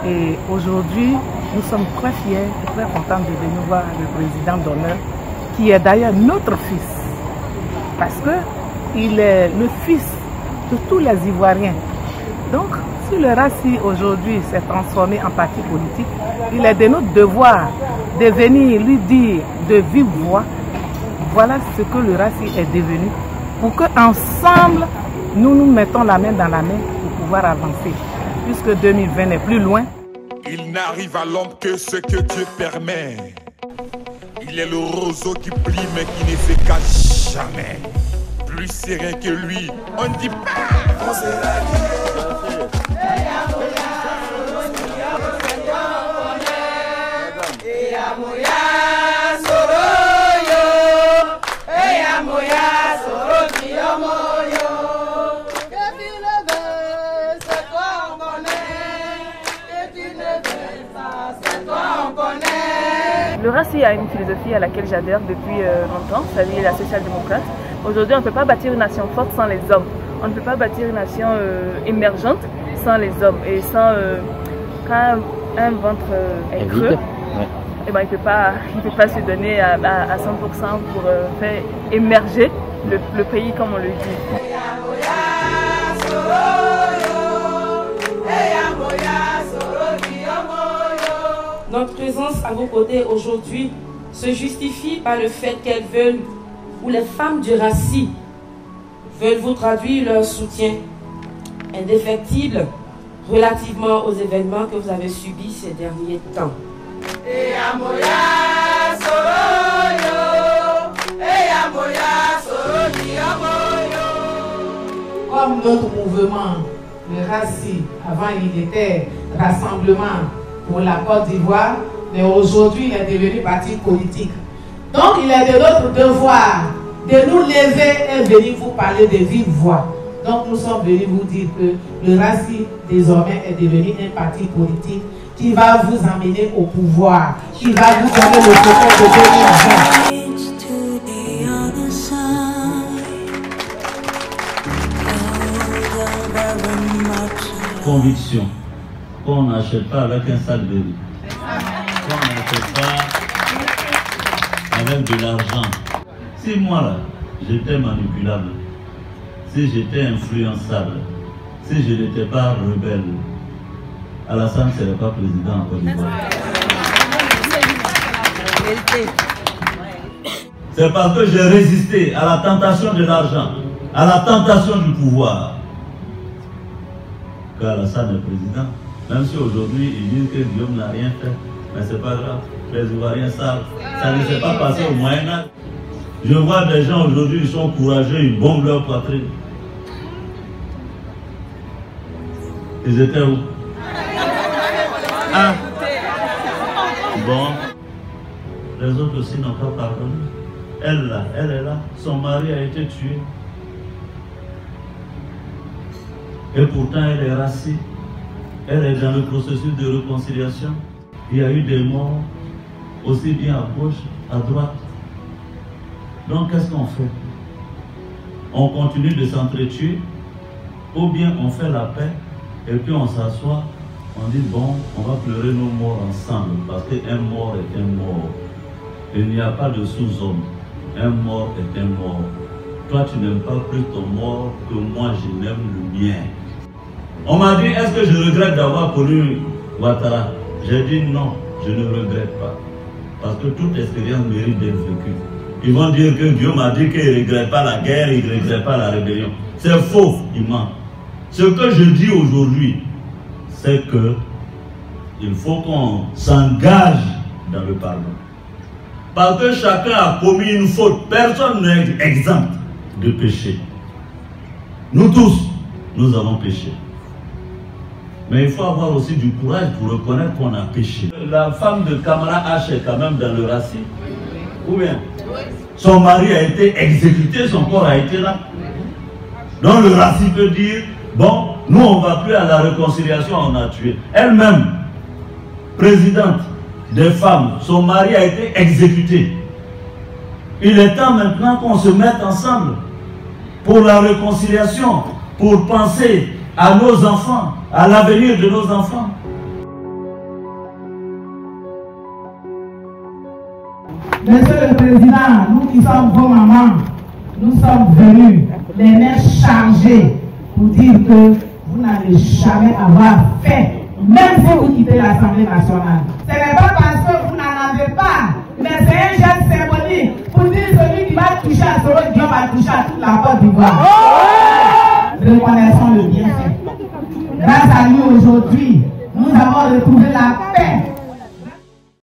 Et aujourd'hui, nous sommes très fiers et très contents de venir voir le président d'honneur, qui est d'ailleurs notre fils, parce qu'il est le fils de tous les Ivoiriens. Donc, si le RACI aujourd'hui s'est transformé en parti politique, il est de notre devoir de venir lui dire de vive voix, voilà ce que le RACI est devenu, pour qu'ensemble, nous nous mettons la main dans la main pour pouvoir avancer. Puisque 2020 n'est plus loin. Il n'arrive à l'homme que ce que Dieu permet. Il est le roseau qui plie mais qui ne se cache jamais. Plus serein que lui, on ne dit pas. On sera Le RACI a une philosophie à laquelle j'adhère depuis longtemps, c'est-à-dire la social-démocrate. Aujourd'hui, on ne peut pas bâtir une nation forte sans les hommes. On ne peut pas bâtir une nation émergente sans les hommes. Et sans quand un ventre est creux, ouais. Eh ben, il ne peut pas se donner à 100% pour faire émerger le pays comme on le dit. Notre présence à vos côtés aujourd'hui se justifie par le fait qu'elles veulent, ou les femmes du RACI veulent vous traduire leur soutien indéfectible relativement aux événements que vous avez subis ces derniers temps. Comme notre mouvement, le RACI, avant il était Rassemblement pour la Côte d'Ivoire, mais aujourd'hui il est devenu parti politique. Donc il est de notre devoir de nous lever et venir vous parler de vive voix. Donc nous sommes venus vous dire que le RACI désormais est devenu un parti politique qui va vous amener au pouvoir, qui va vous donner le pouvoir de 2020. Conviction qu'on n'achète pas avec un sac de riz, qu'on n'achète pas avec de l'argent. Si moi là, j'étais manipulable, si j'étais influençable, si je n'étais pas rebelle, Alassane ne serait pas président en Côte d'Ivoire. C'est parce que j'ai résisté à la tentation de l'argent, à la tentation du pouvoir, qu'Alassane est président. Même si aujourd'hui ils disent que Guillaume n'a rien fait, mais c'est pas grave. Les Ivoiriens savent, ça ne s'est pas passé au Moyen-Âge. Je vois des gens aujourd'hui, ils sont courageux, ils bombent leur patrie. Ils étaient où? Ah. Bon. Les autres aussi n'ont pas pardonné. Elle là, elle est là. Son mari a été tué. Et pourtant elle est raciste. Elle est dans le processus de réconciliation. Il y a eu des morts, aussi bien à gauche, à droite. Donc qu'est-ce qu'on fait? On continue de s'entretuer, ou bien on fait la paix, et puis on s'assoit, on dit bon, on va pleurer nos morts ensemble, parce qu'un mort est un mort. Il n'y a pas de sous-homme. Un mort est un mort. Toi, tu n'aimes pas plus ton mort que moi, je n'aime le mien. On m'a dit, est-ce que je regrette d'avoir connu Ouattara? J'ai dit non, je ne regrette pas. Parce que toute expérience mérite d'être vécue. Ils vont dire que Dieu m'a dit qu'il ne regrette pas la guerre, il ne regrette pas la rébellion. C'est faux, il ment. Ce que je dis aujourd'hui, c'est que il faut qu'on s'engage dans le pardon. Parce que chacun a commis une faute. Personne n'est exempt de péché. Nous tous, nous avons péché. Mais il faut avoir aussi du courage pour reconnaître qu'on a péché. La femme de Kamala H est quand même dans le RACI. Ou bien son mari a été exécuté, son corps a été là. Donc le RACI peut dire, bon, nous on ne va plus à la réconciliation, on a tué. Elle-même, présidente des femmes, son mari a été exécuté. Il est temps maintenant qu'on se mette ensemble pour la réconciliation, pour penser à nos enfants, à l'avenir de nos enfants. Monsieur le Président, nous qui sommes vos mamans, nous sommes venus, les mains chargées, pour dire que vous n'allez jamais avoir fait, même si vous quittez l'Assemblée nationale. Ce n'est pas parce que vous n'en avez pas, mais c'est un geste symbolique pour dire celui qui va toucher à Soro Diop va toucher à toute la Côte d'Ivoire. Reconnaissons le bienfait. Grâce à lui aujourd'hui, nous avons retrouvé la